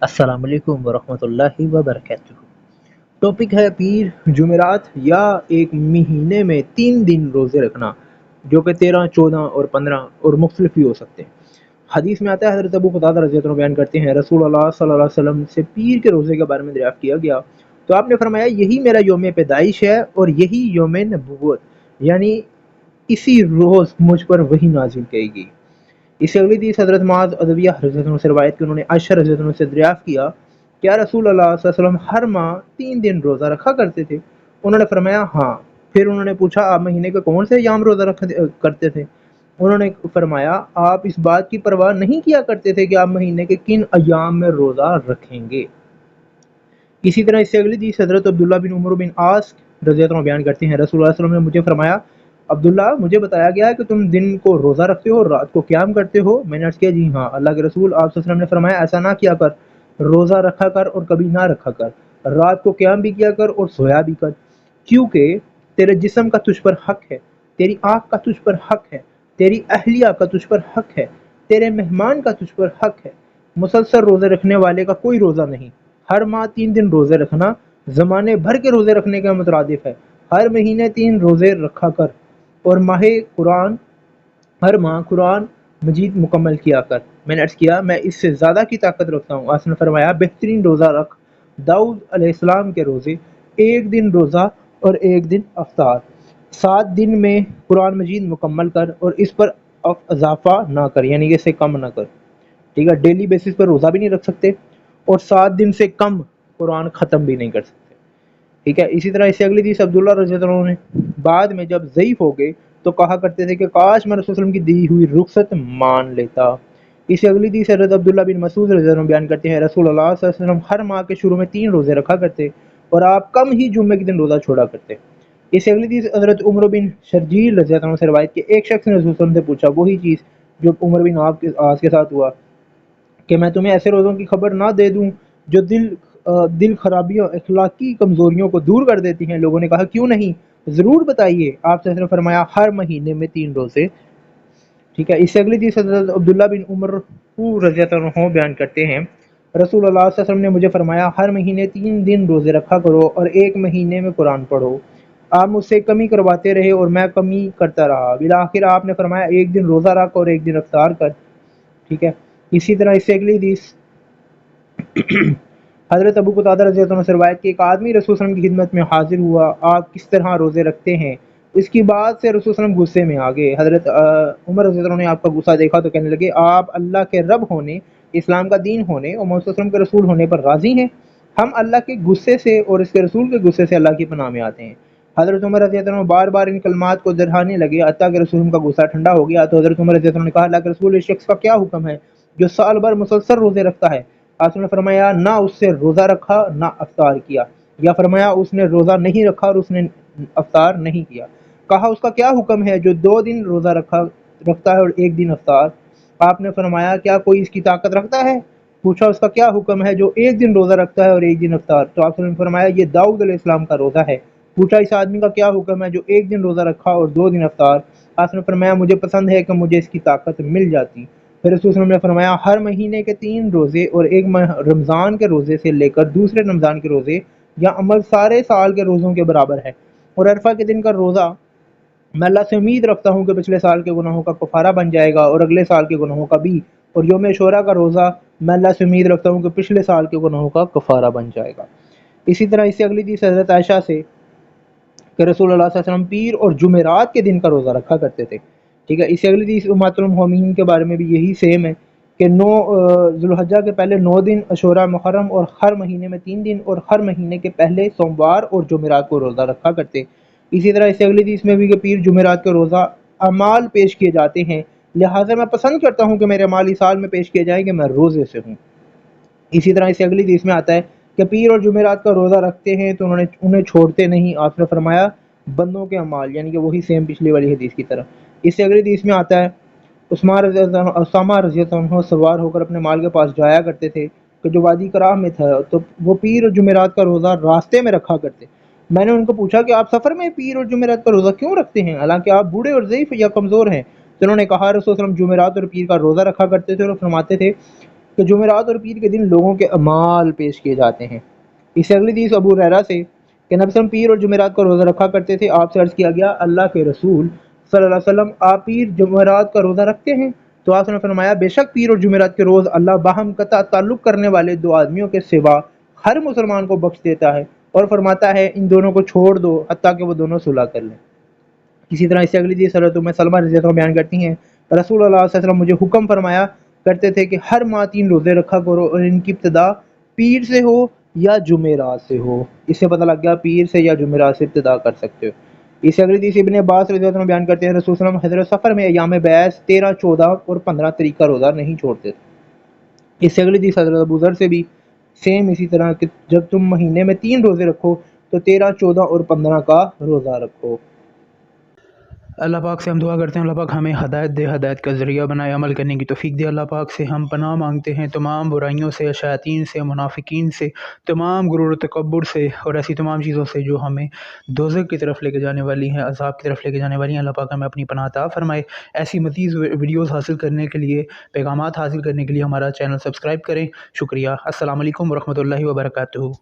السلام علیکم ورحمۃ اللہ وبرکاتہ۔ ٹاپک ہے پیر جمعرات یا ایک مہینے میں 3 دن روزے رکھنا، جو کہ 13، 14 اور 15 اور مختلف بھی ہو سکتے ہیں۔ حدیث میں آتا ہے، حضرت ابو قتادہ رضی اللہ عنہ بیان کرتے ہیں، رسول اللہ صلی اللہ علیہ وسلم سے پیر کے روزے کے بارے میں دریافت کیا گیا تو آپ نے فرمایا، یہی میرا یوم پیدائش ہے اور یہی یوم نبوت، یعنی اسی روز مجھ پر وحی نازل کی گئی۔ اس سے اگلی حدیث حضرت معاذ ادویہ رضی اللہ عنہ سے روایت کی، انہوں نے عائشہ رضی اللہ عنہ سے دریافت کیا، کیا رسول اللہ صلی اللہ علیہ وسلم ہر ماہ 3 دن روزہ رکھا کرتے تھے؟ انہوں نے فرمایا ہاں۔ پھر انہوں نے پوچھا، آپ مہینے کے کون سے ایام روزہ کرتے تھے؟ انہوں نے فرمایا، آپ اس بات کی پرواہ نہیں کیا کرتے تھے کہ آپ مہینے کے کن ایام میں روزہ رکھیں گے۔ اسی طرح اس سے اگلی حدیث حضرت عبداللہ بن عمر بن عاص رضی اللہ عنہ بیان کرتے ہیں، رسول اللہ صلی اللہ علیہ وسلم نے مجھے فرمایا، عبداللہ مجھے بتایا گیا ہے کہ تم دن کو روزہ رکھتے ہو اور رات کو قیام کرتے ہو۔ میں نے عرض کیا، جی ہاں اللہ کے رسول۔ آپ صلی اللہ علیہ وسلم نے فرمایا، ایسا نہ کیا کر، روزہ رکھا کر اور کبھی نہ رکھا کر، رات کو قیام بھی کیا کر اور سویا بھی کر، کیونکہ تیرے جسم کا تجھ پر حق ہے، تیری آنکھ کا تجھ پر حق ہے، تیری اہلیہ کا تجھ پر حق ہے، تیرے مہمان کا تجھ پر حق ہے۔ مسلسل روزے رکھنے والے کا کوئی روزہ نہیں۔ ہر ماہ 3 دن روزے رکھنا زمانے بھر کے روزے رکھنے کا مترادف ہے۔ ہر مہینے 3 روزے رکھا کر اور ہر ماہ قرآن مجید مکمل کیا کر۔ میں نے عرض کیا، میں اس سے زیادہ کی طاقت رکھتا ہوں۔ آپ نے فرمایا، بہترین روزہ رکھ داؤد علیہ السلام کے روزے، 1 دن روزہ اور 1 دن افطار، 7 دن میں قرآن مجید مکمل کر اور اس پر اضافہ نہ کر، یعنی کہ اسے کم نہ کر۔ ٹھیک ہے، ڈیلی بیسس پر روزہ بھی نہیں رکھ سکتے اور 7 دن سے کم قرآن ختم بھی نہیں کر سکتے۔ ٹھیک ہے، اسی طرح اس سے اگلی حدیث عبداللہ رضی اللہ عنہ نے بعد میں جب ضعیف ہو گئے تو کہا کرتے تھے کہ کاش میں رسول اللہ علیہ وسلم کی دی ہوئی رخصت مان لیتا۔ اس سے اگلی حدیث حضرت عبداللہ بن مسعود رضی اللہ عنہ بیان کرتے ہیں، رسول اللہ صلی اللہ علیہ وسلم ہر ماہ کے شروع میں 3 روزے رکھا کرتے اور آپ کم ہی جمعے کے دن روزہ چھوڑا کرتے۔ اس سے اگلی حدیث حضرت عمر بن شرجیل رضی اللہ عنہ سے روایت کی، ایک شخص نے رسول اللہ علیہ وسلم سے پوچھا، وہی چیز جو عمر بن عاص کے ساتھ ہوا، کہ میں تمہیں ایسے روزوں کی خبر نہ دے دوں جو دل خرابیوں، اخلاقی کمزوریوں کو دور کر دیتی ہیں؟ لوگوں نے کہا، کیوں نہیں، ضرور بتائیے۔ آپ نے فرمایا، ہر مہینے میں 3 روزے۔ ٹھیک ہے، اس سے اگلی حدیث حضرت عبداللہ بن عمر رضی اللہ عنہ بیان کرتے ہیں، رسول اللہ صلی اللہ علیہ وسلم نے مجھے فرمایا، ہر مہینے 3 دن روزے رکھا کرو اور ایک مہینے میں قرآن پڑھو۔ آپ مجھ سے کمی کرواتے رہے اور میں کمی کرتا رہا، بالآخر آپ نے فرمایا، 1 دن روزہ رکھ اور 1 دن افطار کر۔ ٹھیک ہے، اسی طرح اس سے اگلی حدیث حضرت ابو قتادہ رضی اللہ عنہ سے روایت کی، ایک آدمی رسول صلی اللہ علیہ وسلم کی خدمت میں حاضر ہوا، آپ کس طرح روزے رکھتے ہیں؟ اس کی بات سے رسول صلی اللہ علیہ وسلم غصے میں آ گئے۔ حضرت عمر رضی اللہ عنہ نے آپ کا غصہ دیکھا تو کہنے لگے، آپ اللہ کے رب ہونے، اسلام کا دین ہونے اور محمد صلی اللہ علیہ وسلم کے رسول ہونے پر راضی ہیں؟ ہم اللہ کے غصے سے اور اس کے رسول کے غصے سے اللہ کی پناہ میں آتے ہیں۔ حضرت عمر رضی اللہ عنہ بار بار ان کلمات کو دہرانے لگے حتیٰ کہ رسول کا غصہ ٹھنڈا ہو گیا۔ تو حضرت عمر رضی اللہ عنہ نے کہا، اللہ کے رسول، اس شخص کا کیا حکم ہے جو سال بھر مسلسل روزے رکھتا ہے؟ آپ نے فرمایا، نہ اس سے روزہ رکھا نہ افطار کیا، یا فرمایا اس نے روزہ نہیں رکھا اور اس نے افطار نہیں کیا۔ کہا، اس کا کیا حکم ہے جو 2 دن روزہ رکھتا ہے اور 1 دن افطار؟ آپ نے فرمایا، کیا کوئی اس کی طاقت رکھتا ہے؟ پوچھا، اس کا کیا حکم ہے جو 1 دن روزہ رکھتا ہے اور 1 دن افطار؟ تو آپ نے فرمایا، یہ داؤد علیہ السلام کا روزہ ہے۔ پوچھا، اس آدمی کا کیا حکم ہے جو 1 دن روزہ رکھا اور 2 دن افطار؟ آپ نے فرمایا، مجھے پسند ہے کہ مجھے اس کی طاقت مل جاتی۔ پھر رسول صلی اللہ علیہ وسلم نے فرمایا، ہر مہینے کے 3 روزے اور ایک رمضان کے روزے سے لے کر دوسرے رمضان کے روزے یا عمل سارے سال کے روزوں کے برابر ہے۔ اور عرفہ کے دن کا روزہ میں اللہ سے امید رکھتا ہوں کہ پچھلے سال کے گناہوں کا کفارہ بن جائے گا اور اگلے سال کے گناہوں کا بھی، اور یوم عاشوراء کا روزہ میں اللہ سے امید رکھتا ہوں کہ پچھلے سال کے گناہوں کا کفارہ بن جائے گا۔ اسی طرح اس سے اگلی حدیث حضرت عائشہ سے کہ رسول اللہ صلی اللہ علیہ وسلم پیر اور جمعرات کے دن کا روزہ رکھا کرتے تھے۔ ٹھیک ہے، اس سے اگلی حدیث امہات المومنین کے بارے میں بھی یہی سیم ہے کہ ذو الحجہ کے پہلے 9 دن عاشوراء محرم اور ہر مہینے میں 3 دن اور ہر مہینے کے پہلے سوموار اور جمعرات کو روزہ رکھا کرتے۔ اسی طرح اس سے اگلی حدیث میں بھی کہ پیر جمعرات کے روزہ اعمال پیش کیے جاتے ہیں، لہٰذا میں پسند کرتا ہوں کہ میرے اعمال اس سال میں پیش کیے جائیں کہ میں روزے سے ہوں۔ اسی طرح اس سے اگلی حدیث میں آتا ہے کہ پیر اور جمعرات کا روزہ رکھتے ہیں تو انہیں چھوڑتے نہیں۔ آپ نے فرمایا، بندوں کے اعمال، یعنی کہ وہی سیم پچھلی والی حدیث کی طرح۔ اس سے اگلی حدیث میں آتا ہے، اسامہ رضی اللہ عنہ سوار ہو کر اپنے مال کے پاس جایا کرتے تھے کہ جو وادی کراہ میں تھا، تو وہ پیر اور جمعرات کا روزہ راستے میں رکھا کرتے۔ میں نے ان کو پوچھا کہ آپ سفر میں پیر اور جمعرات کا روزہ کیوں رکھتے ہیں حالانکہ آپ بوڑھے اور ضعیف یا کمزور ہیں؟ تو انہوں نے کہا، رسول صلی اللہ علیہ وسلم جمعرات اور پیر کا روزہ رکھا کرتے تھے اور فرماتے تھے کہ جمعرات اور پیر کے دن لوگوں کے اعمال پیش کیے جاتے ہیں۔ اس سے اگلی حدیث ابو ہریرہ سے کہ نبی صلی اللہ علیہ وسلم پیر اور جمعرات کا روزہ رکھا کرتے تھے۔ آپ سے عرض کیا گیا اللہ کے رسول صلی اللہ علیہ وسلم آپ پیر جمعرات کا روزہ رکھتے ہیں؟ تو آپ نے فرمایا بے شک پیر اور جمعرات کے روز اللہ باہم قطع تعلق کرنے والے دو آدمیوں کے سوا ہر مسلمان کو بخش دیتا ہے اور فرماتا ہے ان دونوں کو چھوڑ دو حتیٰ کہ وہ دونوں صلح کر لیں۔ اسی طرح اس سے اگلی حدیث حضرت ام سلمہ رضی اللہ عنہ بیان کرتی ہیں رسول اللہ صلی اللہ علیہ وسلم مجھے حکم فرمایا کرتے تھے کہ ہر ماہ 3 روزے رکھا کرو اور ان کی ابتدا پیر سے ہو یا جمعرات سے ہو۔ اس سے پتہ لگ گیا پیر سے یا جمعرات سے ابتدا کر سکتے ہو۔ اس سے اگلی حدیث ابن عباس رضی اللہ عنہ بیان کرتے ہیں رسول صلی اللہ علیہ وسلم حضرت سفر میں ایام بیعث 13، 14 اور 15 تاریخ کا روزہ نہیں چھوڑتے تھے۔ اس سے اگلی حدیث حضرت ابو ذر سے بھی سیم اسی طرح کہ جب تم مہینے میں 3 روزے رکھو تو 13، 14 اور 15 کا روزہ رکھو۔ اللہ پاک سے ہم دعا کرتے ہیں اللہ پاک ہمیں ہدایت دے، ہدایت کا ذریعہ بنائے، عمل کرنے کی توفیق دے۔ اللہ پاک سے ہم پناہ مانگتے ہیں تمام برائیوں سے، شیاطین سے، منافقین سے، تمام غرور و تکبر سے اور ایسی تمام چیزوں سے جو ہمیں دوزخ کی طرف لے کے جانے والی ہیں، عذاب کی طرف لے کے جانے والی ہیں۔ اللہ پاک ہمیں اپنی پناہ عطا فرمائے۔ ایسی مزید ویڈیوز حاصل کرنے کے لیے، پیغامات حاصل کرنے کے لیے ہمارا چینل سبسکرائب کریں۔ شکریہ۔ السلام علیکم ورحمۃ اللہ وبرکاتہ۔